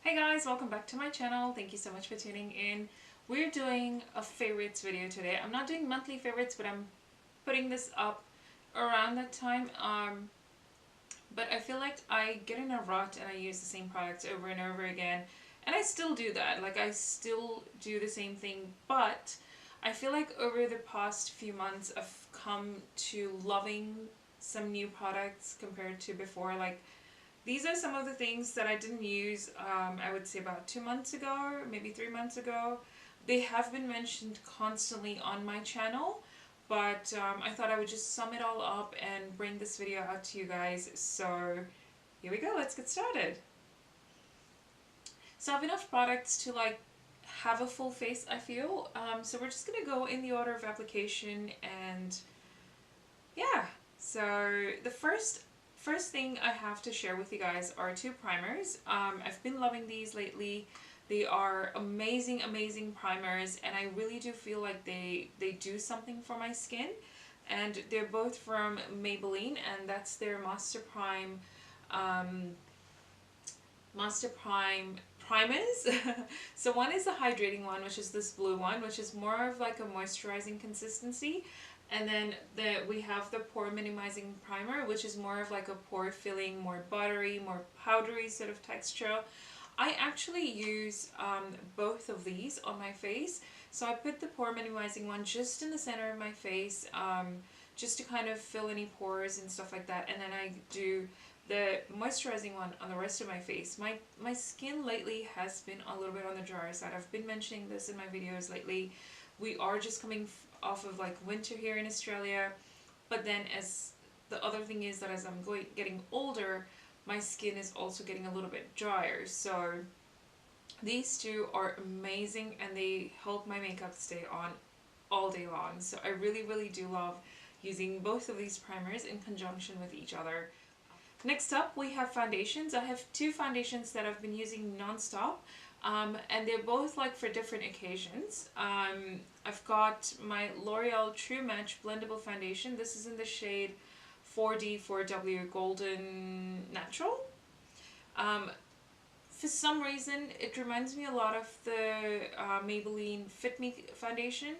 Hey guys, welcome back to my channel. Thank you so much for tuning in. We're doing a favorites video today. I'm not doing monthly favorites, but I'm putting this up around that time. But I feel like I get in a rut and I use the same products over and over again. And I still do that. Like I still do the same thing, but I feel like over the past few months I've come to loving some new products compared to before. Like these are some of the things that I didn't use, I would say about 2 months ago, or maybe 3 months ago. They have been mentioned constantly on my channel, but I thought I would just sum it all up and bring this video out to you guys. So here we go, let's get started. So I have enough products to like have a full face, I feel. So we're just gonna go in the order of application and yeah. So the first thing I have to share with you guys are two primers. I've been loving these lately. They are amazing, amazing primers, and I really do feel like they do something for my skin. And they're both from Maybelline, and that's their um, Master Prime primers. So one is the hydrating one, which is this blue one, which is more of like a moisturizing consistency. And then we have the pore minimizing primer, which is more of like a pore filling, more buttery, more powdery sort of texture. I actually use both of these on my face. So I put the pore minimizing one just in the center of my face, just to kind of fill any pores and stuff like that. And then I do the moisturizing one on the rest of my face. My skin lately has been a little bit on the drier side. I've been mentioning this in my videos lately. We are just coming off of like winter here in Australia, but then as the other thing is that as I'm getting older, my skin is also getting a little bit drier. So these two are amazing and they help my makeup stay on all day long. So I really, really do love using both of these primers in conjunction with each other. Next up, we have foundations. I have two foundations that I've been using non-stop, and they're both like for different occasions. I've got my L'Oreal True Match Blendable Foundation. This is in the shade 4D4W Golden Natural. For some reason, it reminds me a lot of the Maybelline Fit Me foundation,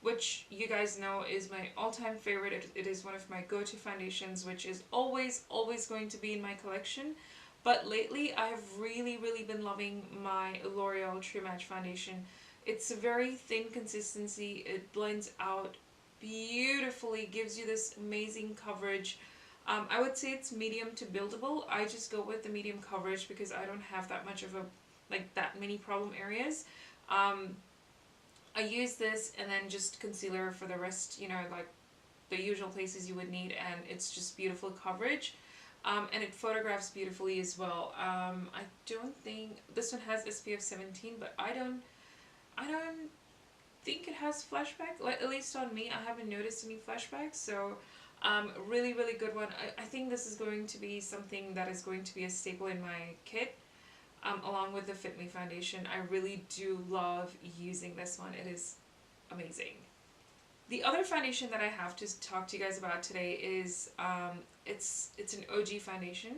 which you guys know is my all-time favorite. It is one of my go-to foundations, which is always, always going to be in my collection. But lately, I've really, really been loving my L'Oreal True Match foundation. It's a very thin consistency. It blends out beautifully, gives you this amazing coverage. I would say it's medium to buildable. I just go with the medium coverage because I don't have that much of a, like that many problem areas. I use this and then just concealer for the rest, like the usual places you would need, and it's just beautiful coverage. And it photographs beautifully as well. I don't think this one has SPF 17, but I don't think it has flashback. Like, at least on me, I haven't noticed any flashbacks. So really, really good one. I think this is going to be something that is going to be a staple in my kit. Along with the Fit Me foundation. I really do love using this one. It is amazing. The other foundation that I have to talk to you guys about today is it's an OG foundation.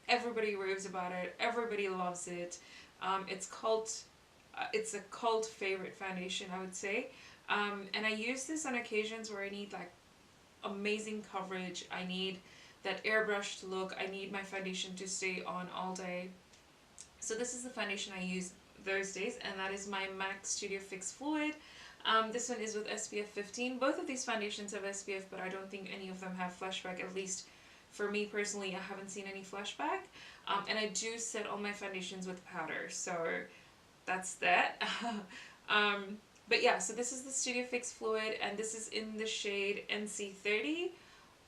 Everybody raves about it. Everybody loves it. It's a cult favorite foundation, I would say. And I use this on occasions where I need like amazing coverage. I need that airbrushed look. I need my foundation to stay on all day. So this is the foundation I use those days, and that is my MAC Studio Fix Fluid. This one is with SPF 15. Both of these foundations have SPF, but I don't think any of them have flashback. At least for me personally, I haven't seen any flashback. And I do set all my foundations with powder, so that's that. But yeah, so this is the Studio Fix Fluid, and this is in the shade NC30.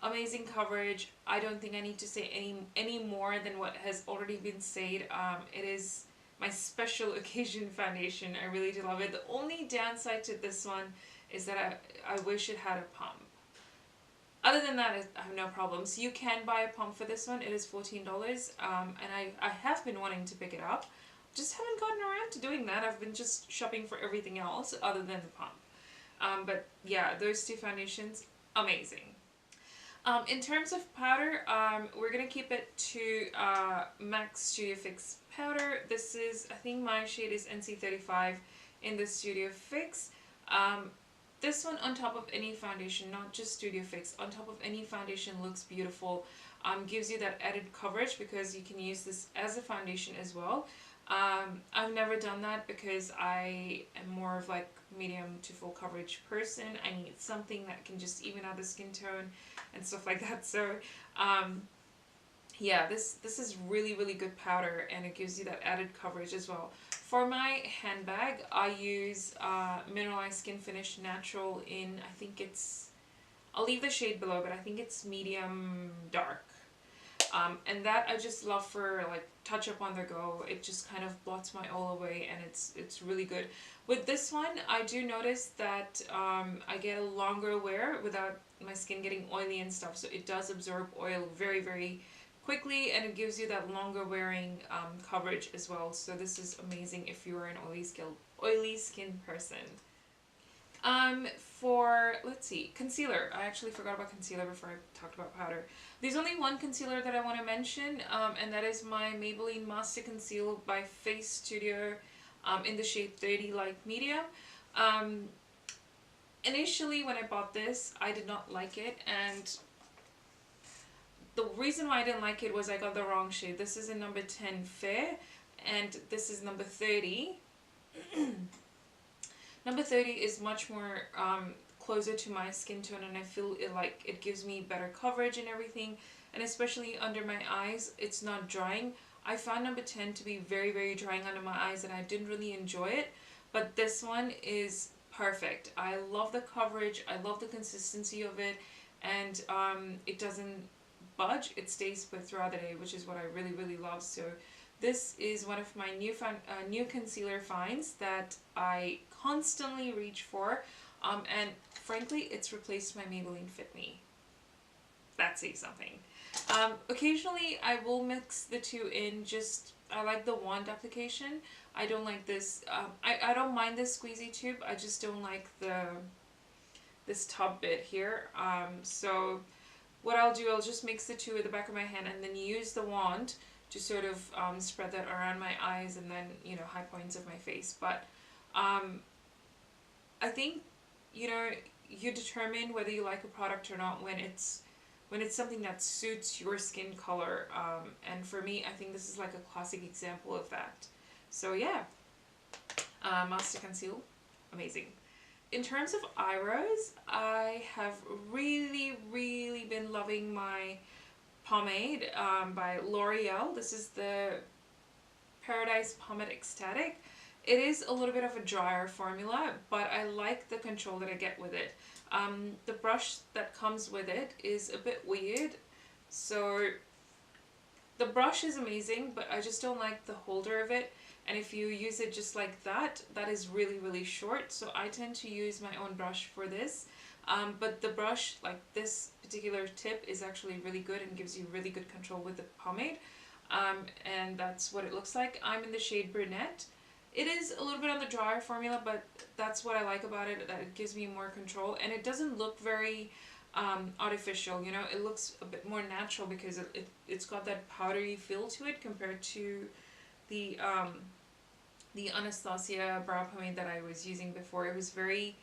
Amazing coverage. I don't think I need to say any more than what has already been said. It is my special occasion foundation. I really do love it. The only downside to this one is that I wish it had a pump. Other than that, I have no problems. You can buy a pump for this one. It is $14, and I have been wanting to pick it up. Just haven't gotten around to doing that. I've been just shopping for everything else other than the pump. But yeah, those two foundations, amazing. In terms of powder, we're going to keep it to MAC Studio Fix powder. This is, I think my shade is NC35 in the Studio Fix. This one on top of any foundation, not just Studio Fix, on top of any foundation looks beautiful. Gives you that added coverage because you can use this as a foundation as well. I've never done that because I am more of like medium to full coverage person. I need something that can just even out the skin tone and stuff like that. So yeah, this is really good powder, and it gives you that added coverage as well. For my handbag, I use Mineralized Skin Finish Natural in, I think it's, I'll leave the shade below, but I think it's medium dark. And that I just love for like touch up on the go. It just kind of blots my oil away, and it's really good. With this one, I do notice that I get a longer wear without my skin getting oily and stuff. So it does absorb oil very quickly, and it gives you that longer wearing coverage as well. So this is amazing if you are an oily skin person. For, let's see, concealer. I actually forgot about concealer before I talked about powder. There's only one concealer that I want to mention, and that is my Maybelline Master Conceal by Face Studio in the shade 30 Light Medium. Initially, when I bought this, I did not like it, and the reason why I didn't like it was I got the wrong shade. This is in number 10 Fair, and this is number 30. Number 30 is much more closer to my skin tone, and I feel it gives me better coverage and everything, and especially under my eyes, it's not drying. I found number 10 to be very drying under my eyes, and I didn't really enjoy it, but this one is perfect. I love the coverage, I love the consistency of it, and it doesn't budge, it stays put throughout the day, which is what I really love. So this is one of my new concealer finds that I constantly reach for, and frankly, it's replaced my Maybelline Fit Me. That says something. Occasionally, I will mix the two in. I like the wand application. I don't like this. I don't mind this squeezy tube. I just don't like this top bit here. So what I'll do, I'll just mix the two at the back of my hand, and then use the wand to sort of spread that around my eyes, and then, you know, high points of my face. But I think, you know, you determine whether you like a product or not when it's something that suits your skin color. And for me, I think this is like a classic example of that. So yeah, Master Conceal, amazing. In terms of eyebrows, I have really been loving my pomade by L'Oreal. This is the Paradise Pomade Ecstatic. It is a little bit of a drier formula, but I like the control that I get with it. The brush that comes with it is a bit weird, so the brush is amazing, but I just don't like the holder of it. And if you use it just like that, that is really short. So I tend to use my own brush for this. But the brush, like this particular tip, is actually really good and gives you really good control with the pomade. And that's what it looks like. I'm in the shade Brunette. It is a little bit on the drier formula, but that's what I like about it, that it gives me more control. And it doesn't look very artificial, you know. It looks a bit more natural because it's got that powdery feel to it compared to the Anastasia brow pomade that I was using before. It was very...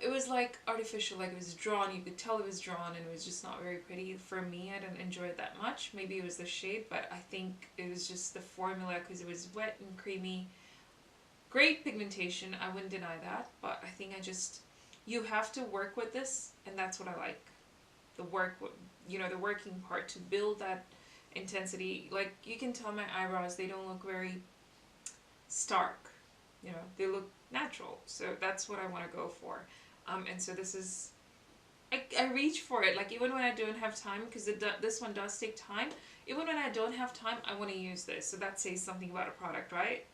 it was like artificial, like it was drawn. You could tell it was drawn, and it was just not very pretty. For me, I didn't enjoy it that much. Maybe it was the shade, but I think it was just the formula because it was wet and creamy. Great pigmentation, I wouldn't deny that, but I think you have to work with this, and that's what I like. The work, you know, the working part to build that intensity. Like, you can tell my eyebrows, they don't look very stark, you know, they look natural. So that's what I want to go for. And so this is, I reach for it, like even when I don't have time, because this one does take time. Even when I don't have time, I want to use this. So that says something about a product, right?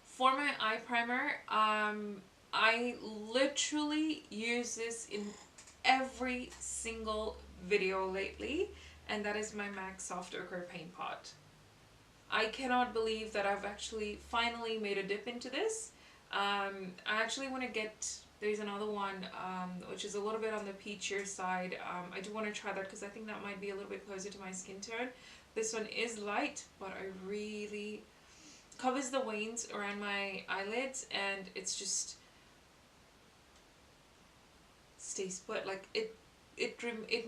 For my eye primer, I literally use this in every single video lately, and that is my MAC Soft Ochre Paint Pot. I cannot believe that I've actually finally made a dip into this. I actually want to get, there's another one which is a little bit on the peachier side. I do want to try that because I think that might be a little bit closer to my skin tone. This one is light, but I really covers the veins around my eyelids, and it's just stays put. Like it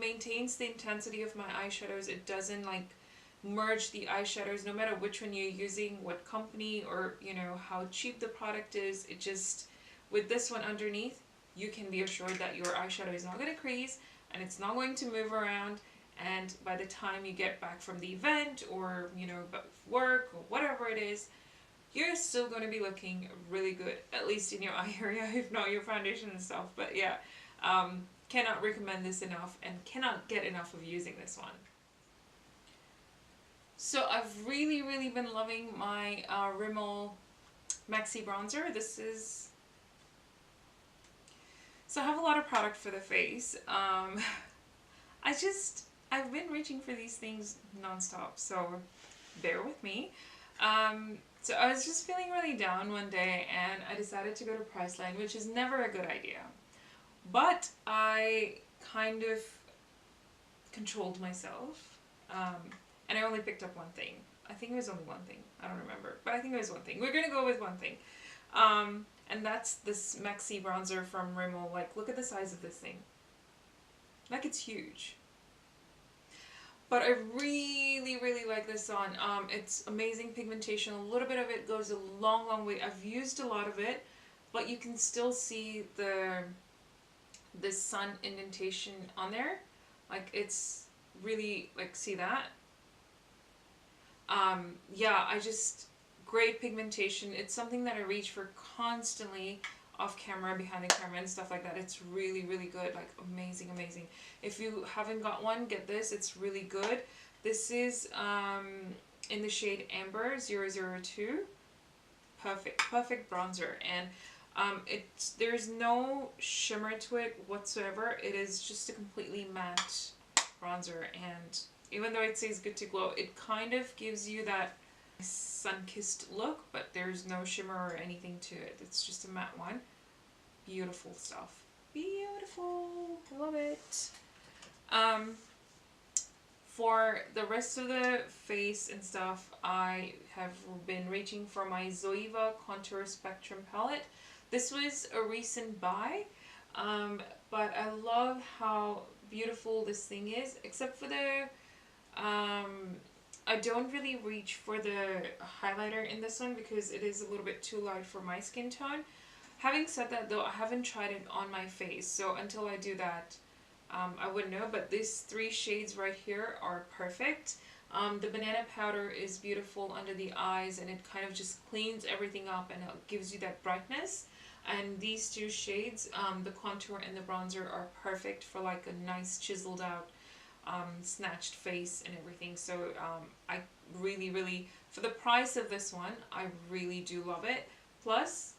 maintains the intensity of my eyeshadows. It doesn't like merge the eyeshadows, no matter which one you're using, what company, or you know how cheap the product is. It just, with this one underneath, you can be assured that your eyeshadow is not going to crease and it's not going to move around, and by the time you get back from the event or you know work or whatever it is, you're still going to be looking really good, at least in your eye area, if not your foundation and stuff. But yeah, cannot recommend this enough and cannot get enough of using this one. So I've really been loving my Rimmel Maxi Bronzer. This is... So I have a lot of product for the face. I've been reaching for these things nonstop, so bear with me. So I was just feeling really down one day and I decided to go to Priceline, which is never a good idea. But I kind of controlled myself, and I only picked up one thing. I think it was only one thing. I don't remember, but I think it was one thing. We're gonna go with one thing. And that's this Maxi Bronzer from Rimmel. Like, look at the size of this thing. Like, it's huge. But I really like this on. It's amazing pigmentation. A little bit of it goes a long way. I've used a lot of it, but you can still see the sun indentation on there. Like, it's really, like, see that? Yeah, great pigmentation. It's something that I reach for constantly off camera, behind the camera and stuff like that. It's really good, like amazing. If you haven't got one, get this. It's really good. This is in the shade Amber 002. Perfect bronzer, and there's no shimmer to it whatsoever. It is just a completely matte bronzer, and even though it says good to glow, it kind of gives you that sun-kissed look, but there's no shimmer or anything to it. It's just a matte one. Beautiful stuff. Beautiful. I love it. For the rest of the face and stuff, I have been reaching for my Zoeva Contour Spectrum palette. This was a recent buy, but I love how beautiful this thing is, except for the I don't really reach for the highlighter in this one because it is a little bit too light for my skin tone. Having said that though, I haven't tried it on my face, so until I do that, I wouldn't know. But these three shades right here are perfect. The banana powder is beautiful under the eyes, and it kind of just cleans everything up and it gives you that brightness. And these two shades, the contour and the bronzer, are perfect for like a nice chiseled out snatched face and everything. So I really, for the price of this one, I really do love it. Plus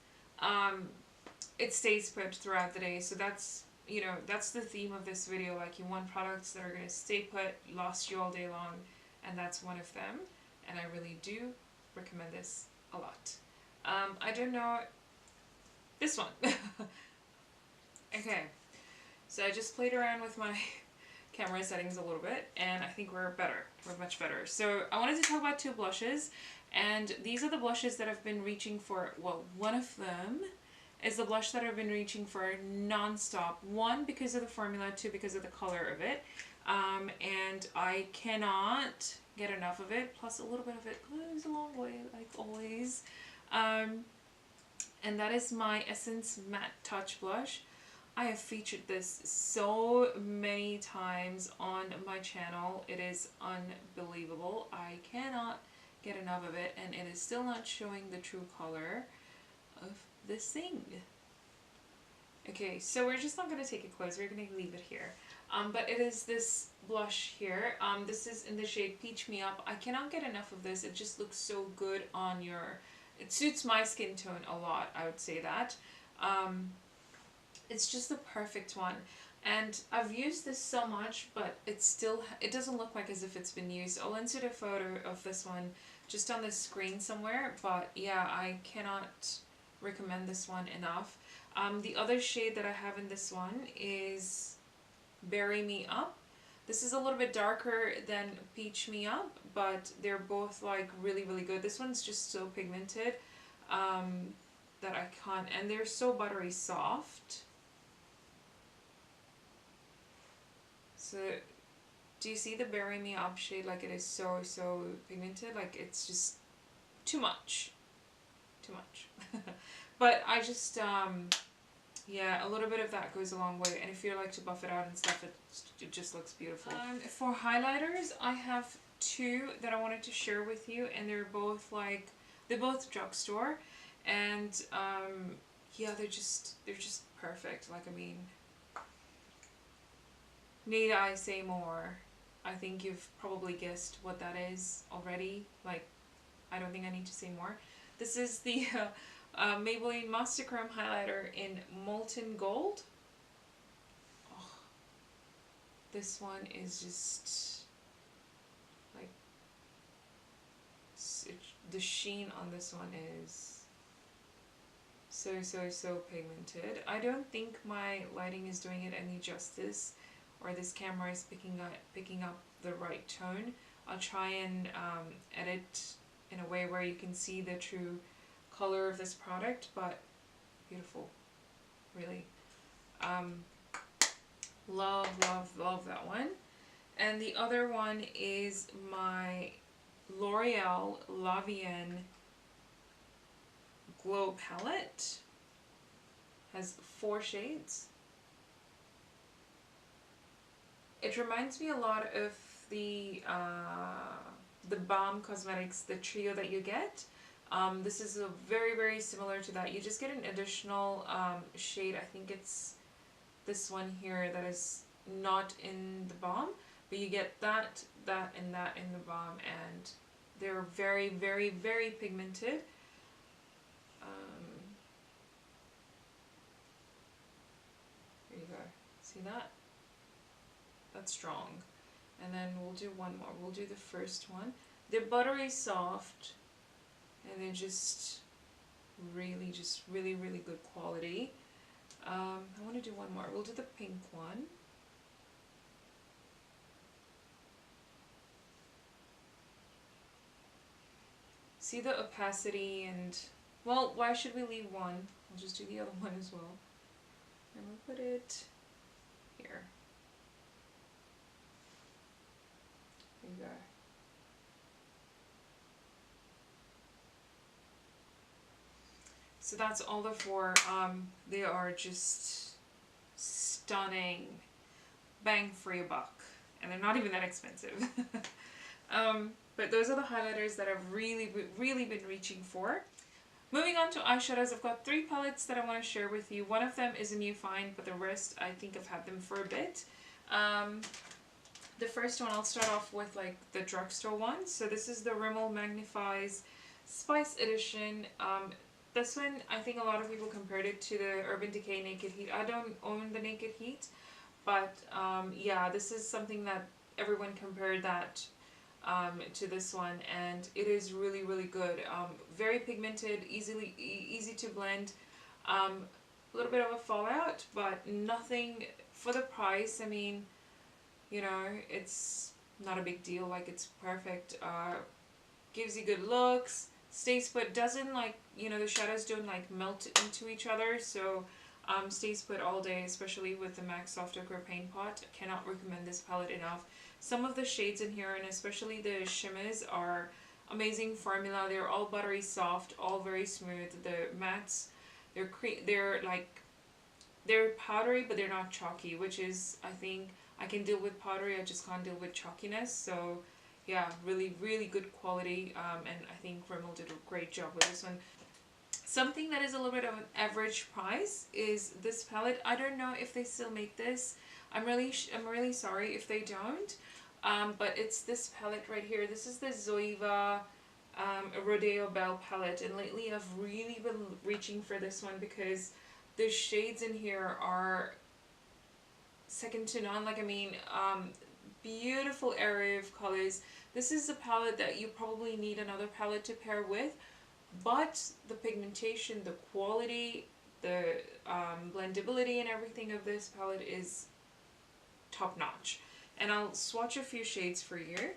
it stays put throughout the day, so that's, you know, that's the theme of this video. Like, you want products that are going to stay put, last you all day long, and that's one of them, and I really do recommend this a lot. I don't know this one. Okay, so I just played around with my camera settings a little bit, and I think we're much better. So I wanted to talk about two blushes, and these are the blushes that I've been reaching for. Well, one of them is the blush that I've been reaching for non-stop. One, because of the formula, two, because of the color of it, and I cannot get enough of it. Plus a little bit of it goes a long way, like always, and that is my Essence Matte Touch Blush. I have featured this so many times on my channel. It is unbelievable. I cannot get enough of it, and it is still not showing the true color of this thing. Okay, so we're just not going to take it close. We're going to leave it here. But it is this blush here. This is in the shade Peach Me Up. I cannot get enough of this. It just looks so good on your... It suits my skin tone a lot, I would say that. It's just the perfect one, and I've used this so much, but it doesn't look like as if it's been used. I'll insert a photo of this one just on the screen somewhere, but yeah, I cannot recommend this one enough. The other shade that I have in this one is Berry Me Up. This is a little bit darker than Peach Me Up, but they're both like really really good. This one's just so pigmented that I can't, and they're so buttery soft. So do you see the Bury Me Up shade? Like it is so so pigmented, like it's just too much. Too much. But I just yeah, a little bit of that goes a long way, and if you like to buff it out and stuff, it just looks beautiful. For highlighters, I have two that I wanted to share with you, and they're both drugstore, and yeah, they're just perfect. Like, I mean, need I say more? I think you've probably guessed what that is already. Like, I don't think I need to say more. This is the Maybelline Master Chrome Highlighter in Molten Gold. Oh, this one is just like, the sheen on this one is so so so pigmented. I don't think my lighting is doing it any justice, or this camera is picking up the right tone. I'll try and edit in a way where you can see the true color of this product, but beautiful, really. Love love love that one. And the other one is my L'Oreal La Vienne Glow Palette. Has 4 shades. It reminds me a lot of the Balm Cosmetics, the trio that you get. This is a very very similar to that. You just get an additional shade. I think it's this one here that is not in the Balm, but you get that, and that in the Balm, and they're very very very pigmented. Here you go. See that? That's strong. And then we'll do one more. We'll do the first one. They're buttery soft, and they're just really really good quality. I want to do one more. We'll do the pink one. See the opacity, and well, why should we leave one? I'll just do the other one as well. And we'll put it here. There you go. So that's all the 4. They are just stunning, bang for your buck, and they're not even that expensive. But those are the highlighters that I've really been reaching for. Moving on to eyeshadows, I've got 3 palettes that I want to share with you. One of them is a new find, but the rest I think I've had them for a bit. The first one, I'll start off with like the drugstore one. So this is the Rimmel Magnifies Spice Edition. This one, I think a lot of people compared it to the Urban Decay Naked Heat. I don't own the Naked Heat, but yeah, this is something that everyone compared that to this one, and it is really really good. Very pigmented, easy to blend. A little bit of a fallout, but nothing for the price. I mean, you know, it's not a big deal. Like, it's perfect. Gives you good looks. Stays put. Doesn't, like, you know, the shadows don't like melt into each other. So stays put all day, especially with the MAC Soft Ochre Paint Pot. I cannot recommend this palette enough. Some of the shades in here, and especially the shimmers, are amazing formula. They're all buttery soft, all very smooth. The mattes, they're powdery, but they're not chalky, which is, I think, I can deal with powdery, I just can't deal with chalkiness. So yeah, really really good quality, and I think Rimmel did a great job with this one. Something that is a little bit of an average price is this palette. I don't know if they still make this. I'm really sorry if they don't. But it's this palette right here. This is the Zoeva Rodeo Belle palette, and lately I've really been reaching for this one because the shades in here are second to none. Like, I mean, beautiful area of colors. This is a palette that you probably need another palette to pair with, but the pigmentation, the quality, the blendability and everything of this palette is top notch. And I'll swatch a few shades for you.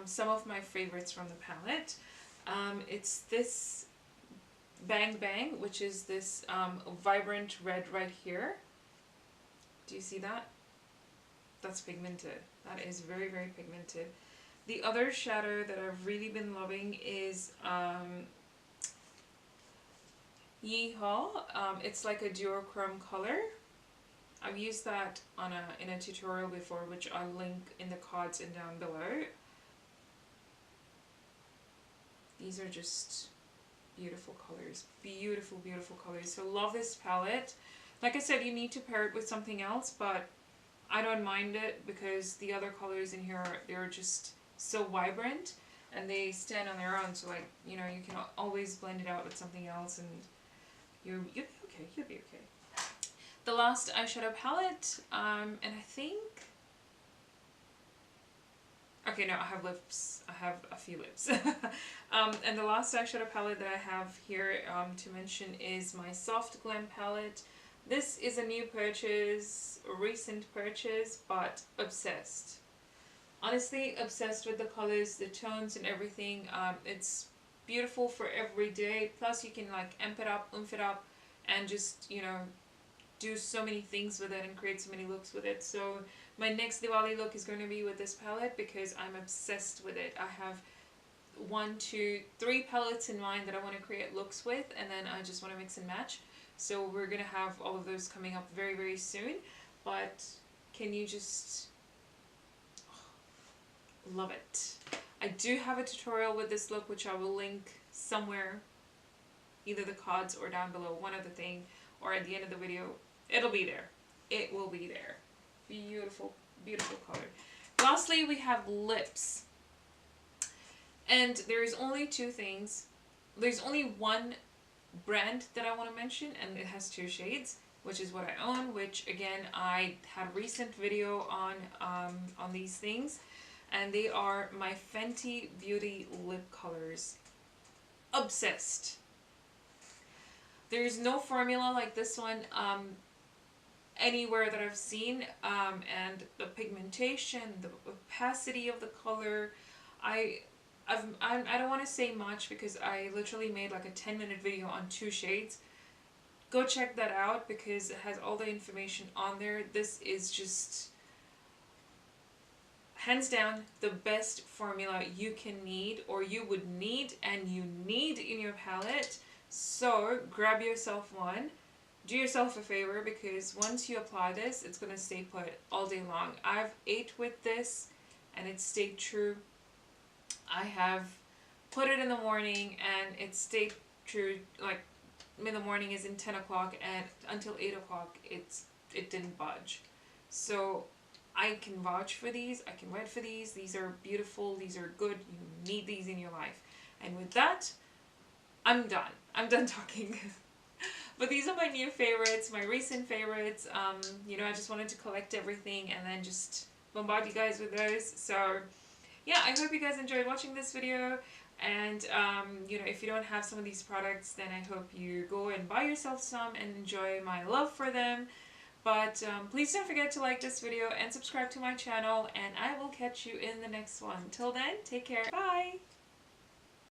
some of my favorites from the palette. It's this Bang Bang, which is this vibrant red right here. Do you see that? That's pigmented. That is very, very pigmented. The other shadow that I've really been loving is Yeehaw. It's like a duochrome color. I've used that on in a tutorial before, which I'll link in the cards and down below. These are just beautiful colors. Beautiful, beautiful colors. So love this palette. Like I said, you need to pair it with something else, but I don't mind it because the other colors in here, they're just so vibrant and they stand on their own. So like, you know, you can always blend it out with something else and you'll be okay. You'll be okay. The last eyeshadow palette, and I think, okay, no, I have lips. I have a few lips. And the last eyeshadow palette that I have here to mention is my Soft Glam palette. This is a new purchase, a recent purchase, but obsessed. Honestly, obsessed with the colors, the tones and everything. It's beautiful for every day. Plus you can like amp it up, oomph it up, and just, you know, do so many things with it and create so many looks with it. So my next Diwali look is going to be with this palette because I'm obsessed with it. I have 1, 2, 3 palettes in mind that I want to create looks with, and then I just want to mix and match. So we're going to have all of those coming up very, very soon. But can you just love it. I do have a tutorial with this look which I will link somewhere, either the cards or down below, one other thing, or at the end of the video. It'll be there. It will be there. Beautiful, beautiful color. Lastly, we have lips. And there's only 2 things. There's only one brand that I want to mention, and it has 2 shades, which is what I own, which again, I had a recent video on these things. And they are my Fenty Beauty lip colors. Obsessed. There's no formula like this one anywhere that I've seen, and the pigmentation, the opacity of the color. I don't want to say much because I literally made like a 10-minute video on 2 shades. Go check that out because it has all the information on there. This is just hands down the best formula you can need, or you would need and you need in your palette. So grab yourself one. Do yourself a favor because once you apply this, it's going to stay put all day long. I've ate with this and it stayed true. I have put it in the morning and it stayed true, like in the morning is in 10 o'clock and until 8 o'clock it didn't budge. So I can vouch for these. I can write for these. These are beautiful. These are good. You need these in your life. And with that, I'm done. I'm done talking. But these are my new favorites, my recent favorites. You know, I just wanted to collect everything and then just bombard you guys with those. So yeah, I hope you guys enjoyed watching this video. And you know, if you don't have some of these products, then I hope you go and buy yourself some and enjoy my love for them. But please don't forget to like this video and subscribe to my channel, and I will catch you in the next one. Till then, take care. Bye!